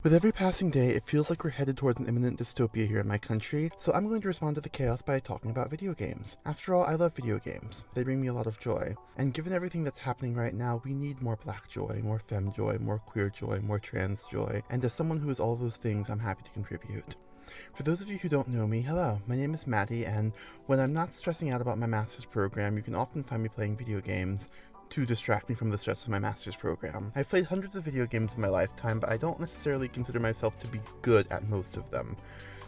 With every passing day, it feels like we're headed towards an imminent dystopia here in my country, so I'm going to respond to the chaos by talking about video games. After all, I love video games. They bring me a lot of joy. And given everything that's happening right now, we need more black joy, more femme joy, more queer joy, more trans joy, and as someone who is all of those things, I'm happy to contribute. For those of you who don't know me, hello, my name is Maddie, and when I'm not stressing out about my master's program, you can often find me playing video games to distract me from the stress of my master's program. I've played hundreds of video games in my lifetime, but I don't necessarily consider myself to be good at most of them.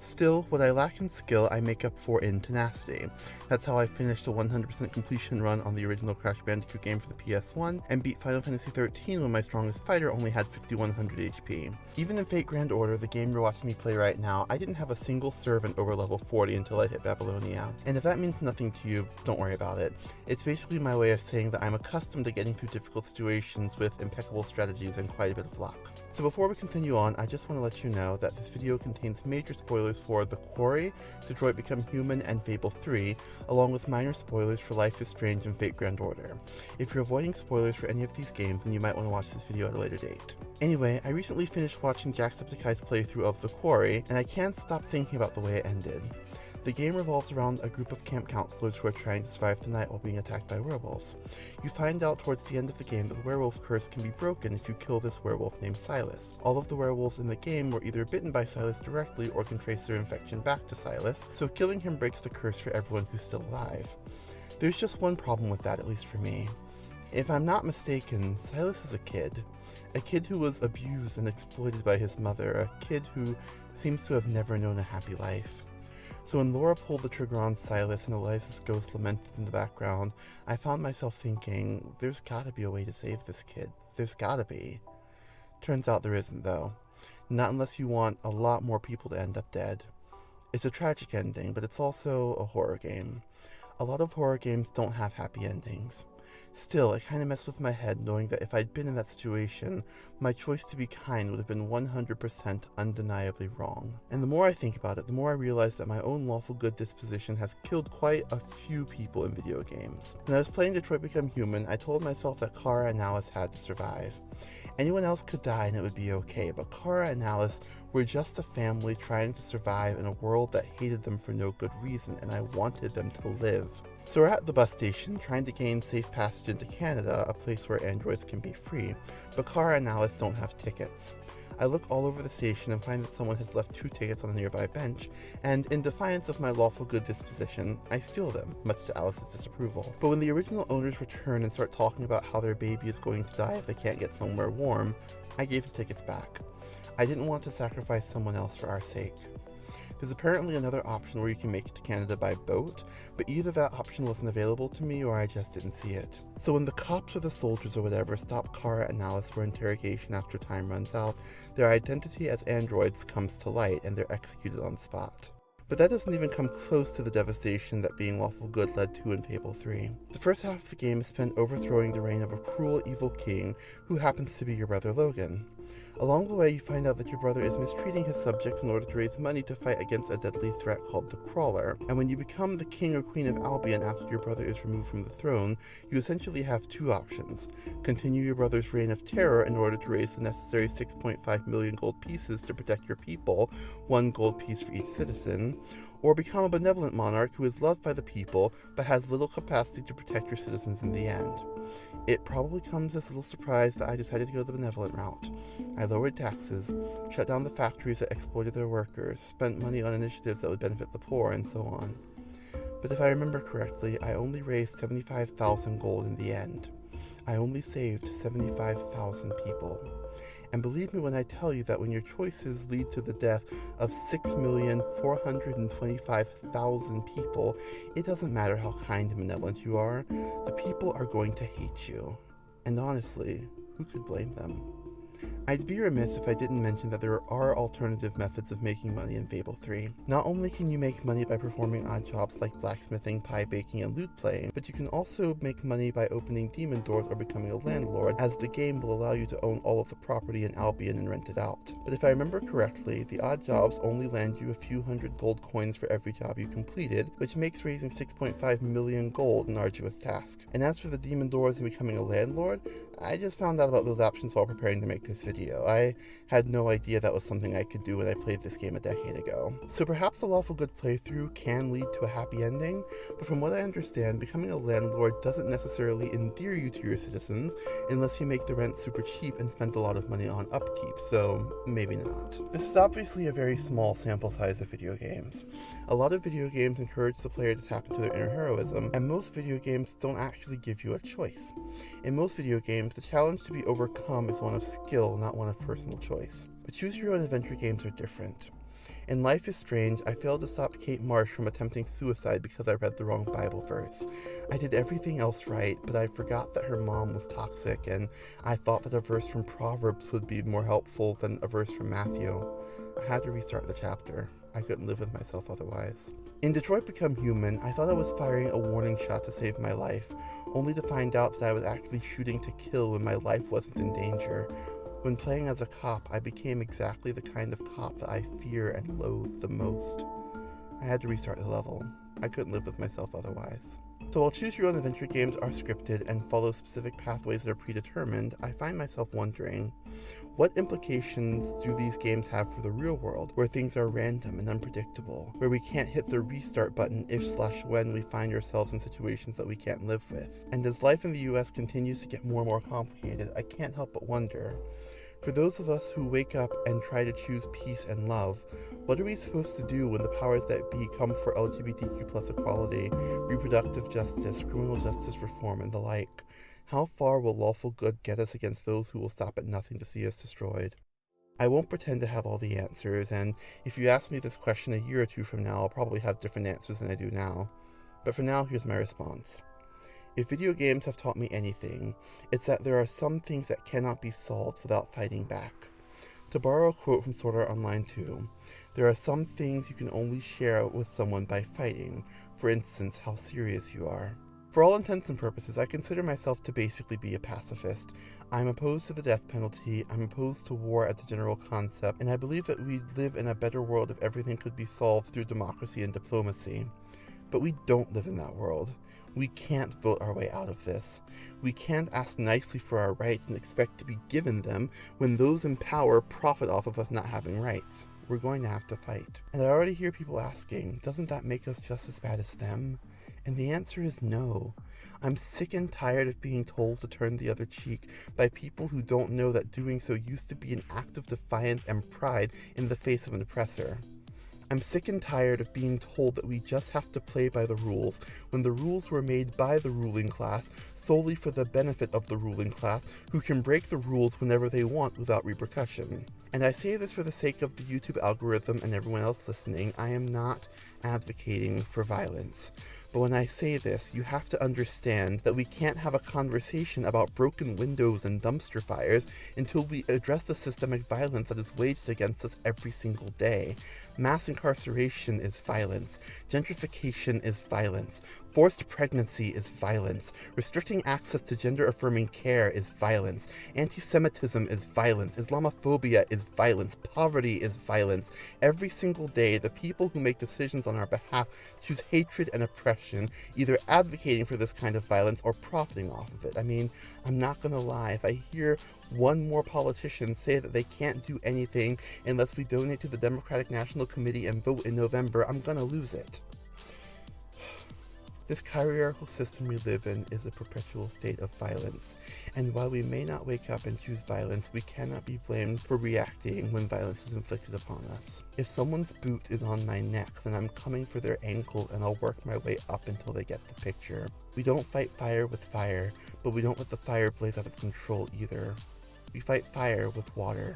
Still, what I lack in skill, I make up for in tenacity. That's how I finished a 100% completion run on the original Crash Bandicoot game for the PS1, and beat Final Fantasy XIII when my strongest fighter only had 5100 HP. Even in Fate Grand Order, the game you're watching me play right now, I didn't have a single servant over level 40 until I hit Babylonia. And if that means nothing to you, don't worry about it. It's basically my way of saying that I'm accustomed to getting through difficult situations with impeccable strategies and quite a bit of luck. So before we continue on, I just want to let you know that this video contains major spoilers for The Quarry, Detroit Become Human, and Fable III, along with minor spoilers for Life is Strange and Fate Grand Order. If you're avoiding spoilers for any of these games, then you might want to watch this video at a later date. Anyway, I recently finished watching Jacksepticeye's playthrough of The Quarry, and I can't stop thinking about the way it ended. The game revolves around a group of camp counselors who are trying to survive the night while being attacked by werewolves. You find out towards the end of the game that the werewolf curse can be broken if you kill this werewolf named Silas. All of the werewolves in the game were either bitten by Silas directly or can trace their infection back to Silas, so killing him breaks the curse for everyone who's still alive. There's just one problem with that, at least for me. If I'm not mistaken, Silas is a kid. A kid who was abused and exploited by his mother, a kid who seems to have never known a happy life. So when Laura pulled the trigger on Silas and Eliza's ghost lamented in the background, I found myself thinking, there's gotta be a way to save this kid. There's gotta be. Turns out there isn't, though. Not unless you want a lot more people to end up dead. It's a tragic ending, but it's also a horror game. A lot of horror games don't have happy endings. Still, it kinda messed with my head knowing that if I'd been in that situation, my choice to be kind would have been 100% undeniably wrong. And the more I think about it, the more I realize that my own lawful good disposition has killed quite a few people in video games. When I was playing Detroit Become Human, I told myself that Kara and Alice had to survive. Anyone else could die and it would be okay, but Kara and Alice were just a family trying to survive in a world that hated them for no good reason, and I wanted them to live. So we're at the bus station, trying to gain safe passage into Canada, a place where androids can be free, but Kara and Alice don't have tickets. I look all over the station and find that someone has left 2 tickets on a nearby bench, and in defiance of my lawful good disposition, I steal them, much to Alice's disapproval. But when the original owners return and start talking about how their baby is going to die if they can't get somewhere warm, I gave the tickets back. I didn't want to sacrifice someone else for our sake. There's apparently another option where you can make it to Canada by boat, but either that option wasn't available to me or I just didn't see it. So when the cops or the soldiers or whatever stop Kara and Alice for interrogation after time runs out, their identity as androids comes to light and they're executed on the spot. But that doesn't even come close to the devastation that being lawful good led to in Fable III. The first half of the game is spent overthrowing the reign of a cruel, evil king who happens to be your brother Logan. Along the way, you find out that your brother is mistreating his subjects in order to raise money to fight against a deadly threat called the Crawler. And when you become the king or queen of Albion after your brother is removed from the throne, you essentially have 2 options. Continue your brother's reign of terror in order to raise the necessary 6.5 million gold pieces to protect your people, 1 gold piece for each citizen, or become a benevolent monarch who is loved by the people but has little capacity to protect your citizens in the end. It probably comes as a little surprise that I decided to go the benevolent route. I lowered taxes, shut down the factories that exploited their workers, spent money on initiatives that would benefit the poor, and so on. But if I remember correctly, I only raised 75,000 gold in the end. I only saved 75,000 people. And believe me when I tell you that when your choices lead to the death of 6,425,000 people, it doesn't matter how kind and benevolent you are, the people are going to hate you. And honestly, who could blame them? I'd be remiss if I didn't mention that there are alternative methods of making money in Fable 3. Not only can you make money by performing odd jobs like blacksmithing, pie baking, and lute playing, but you can also make money by opening demon doors or becoming a landlord, as the game will allow you to own all of the property in Albion and rent it out. But if I remember correctly, the odd jobs only land you a few hundred gold coins for every job you completed, which makes raising 6.5 million gold an arduous task. And as for the demon doors and becoming a landlord, I just found out about those options while preparing to make this video. I had no idea that was something I could do when I played this game a decade ago. So perhaps the Lawful Good playthrough can lead to a happy ending, but from what I understand, becoming a landlord doesn't necessarily endear you to your citizens unless you make the rent super cheap and spend a lot of money on upkeep, so maybe not. This is obviously a very small sample size of video games. A lot of video games encourage the player to tap into their inner heroism, and most video games don't actually give you a choice. In most video games, the challenge to be overcome is one of skill, not one of personal choice. But choose-your-own adventure games are different. In Life is Strange, I failed to stop Kate Marsh from attempting suicide because I read the wrong Bible verse. I did everything else right, but I forgot that her mom was toxic, and I thought that a verse from Proverbs would be more helpful than a verse from Matthew. I had to restart the chapter. I couldn't live with myself otherwise. In Detroit Become Human, I thought I was firing a warning shot to save my life, only to find out that I was actually shooting to kill when my life wasn't in danger. When playing as a cop, I became exactly the kind of cop that I fear and loathe the most. I had to restart the level. I couldn't live with myself otherwise. So while choose-your-own adventure games are scripted and follow specific pathways that are predetermined, I find myself wondering, what implications do these games have for the real world, where things are random and unpredictable, where we can't hit the restart button if/when we find ourselves in situations that we can't live with? And as life in the US continues to get more and more complicated, I can't help but wonder, for those of us who wake up and try to choose peace and love, what are we supposed to do when the powers that be come for LGBTQ+ equality, reproductive justice, criminal justice reform, and the like? How far will Lawful Good get us against those who will stop at nothing to see us destroyed? I won't pretend to have all the answers, and if you ask me this question a year or two from now, I'll probably have different answers than I do now. But for now, here's my response. If video games have taught me anything, it's that there are some things that cannot be solved without fighting back. To borrow a quote from Sword Art Online 2, there are some things you can only share with someone by fighting, for instance, how serious you are. For all intents and purposes, I consider myself to basically be a pacifist. I'm opposed to the death penalty, I'm opposed to war as a general concept, and I believe that we'd live in a better world if everything could be solved through democracy and diplomacy. But we don't live in that world. We can't vote our way out of this. We can't ask nicely for our rights and expect to be given them when those in power profit off of us not having rights. We're going to have to fight. And I already hear people asking, doesn't that make us just as bad as them? And the answer is no. I'm sick and tired of being told to turn the other cheek by people who don't know that doing so used to be an act of defiance and pride in the face of an oppressor. I'm sick and tired of being told that we just have to play by the rules, when the rules were made by the ruling class solely for the benefit of the ruling class, who can break the rules whenever they want without repercussion. And I say this for the sake of the YouTube algorithm and everyone else listening. I am not advocating for violence. But when I say this, you have to understand that we can't have a conversation about broken windows and dumpster fires until we address the systemic violence that is waged against us every single day. Mass incarceration is violence. Gentrification is violence. Forced pregnancy is violence. Restricting access to gender-affirming care is violence. Anti-Semitism is violence. Islamophobia is violence. Poverty is violence. Every single day, the people who make decisions on our behalf choose hatred and oppression, either advocating for this kind of violence or profiting off of it. I mean, I'm not gonna lie, if I hear one more politician say that they can't do anything unless we donate to the Democratic National Committee and vote in November, I'm gonna lose it. This hierarchical system we live in is a perpetual state of violence, and while we may not wake up and choose violence, we cannot be blamed for reacting when violence is inflicted upon us. If someone's boot is on my neck, then I'm coming for their ankle and I'll work my way up until they get the picture. We don't fight fire with fire, but we don't let the fire blaze out of control either. We fight fire with water.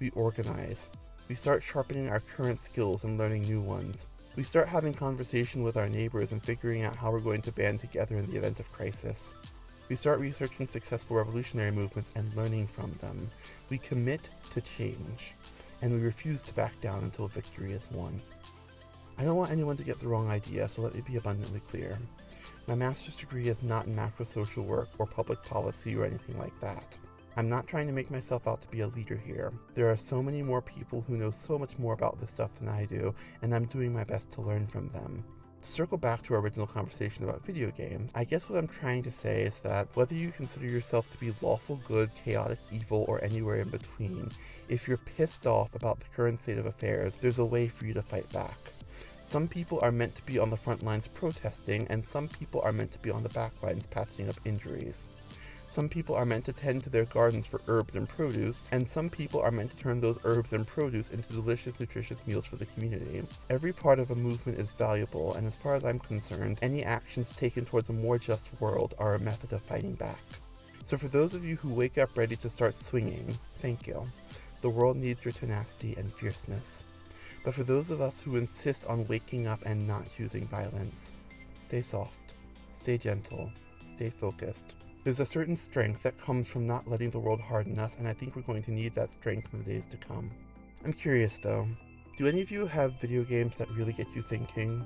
We organize. We start sharpening our current skills and learning new ones. We start having conversation with our neighbors and figuring out how we're going to band together in the event of crisis. We start researching successful revolutionary movements and learning from them. We commit to change, and we refuse to back down until victory is won. I don't want anyone to get the wrong idea, so let me be abundantly clear. My master's degree is not in macro social work or public policy or anything like that. I'm not trying to make myself out to be a leader here. There are so many more people who know so much more about this stuff than I do, and I'm doing my best to learn from them. To circle back to our original conversation about video games, I guess what I'm trying to say is that whether you consider yourself to be lawful good, chaotic evil, or anywhere in between, if you're pissed off about the current state of affairs, there's a way for you to fight back. Some people are meant to be on the front lines protesting, and some people are meant to be on the back lines patching up injuries. Some people are meant to tend to their gardens for herbs and produce, and some people are meant to turn those herbs and produce into delicious, nutritious meals for the community. Every part of a movement is valuable, and as far as I'm concerned, any actions taken towards a more just world are a method of fighting back. So for those of you who wake up ready to start swinging, thank you. The world needs your tenacity and fierceness. But for those of us who insist on waking up and not using violence, stay soft, stay gentle, stay focused. There's a certain strength that comes from not letting the world harden us, and I think we're going to need that strength in the days to come. I'm curious though, do any of you have video games that really get you thinking?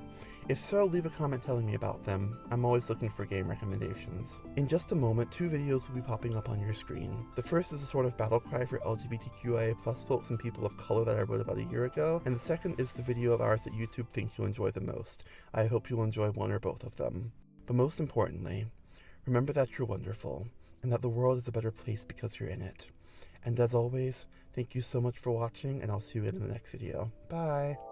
If so, leave a comment telling me about them. I'm always looking for game recommendations. In just a moment, 2 videos will be popping up on your screen. The first is a sort of battle cry for LGBTQIA+ folks and people of color that I wrote about a year ago, and the second is the video of ours that YouTube thinks you'll enjoy the most. I hope you'll enjoy one or both of them. But most importantly, remember that you're wonderful, and that the world is a better place because you're in it. And as always, thank you so much for watching, and I'll see you in the next video. Bye!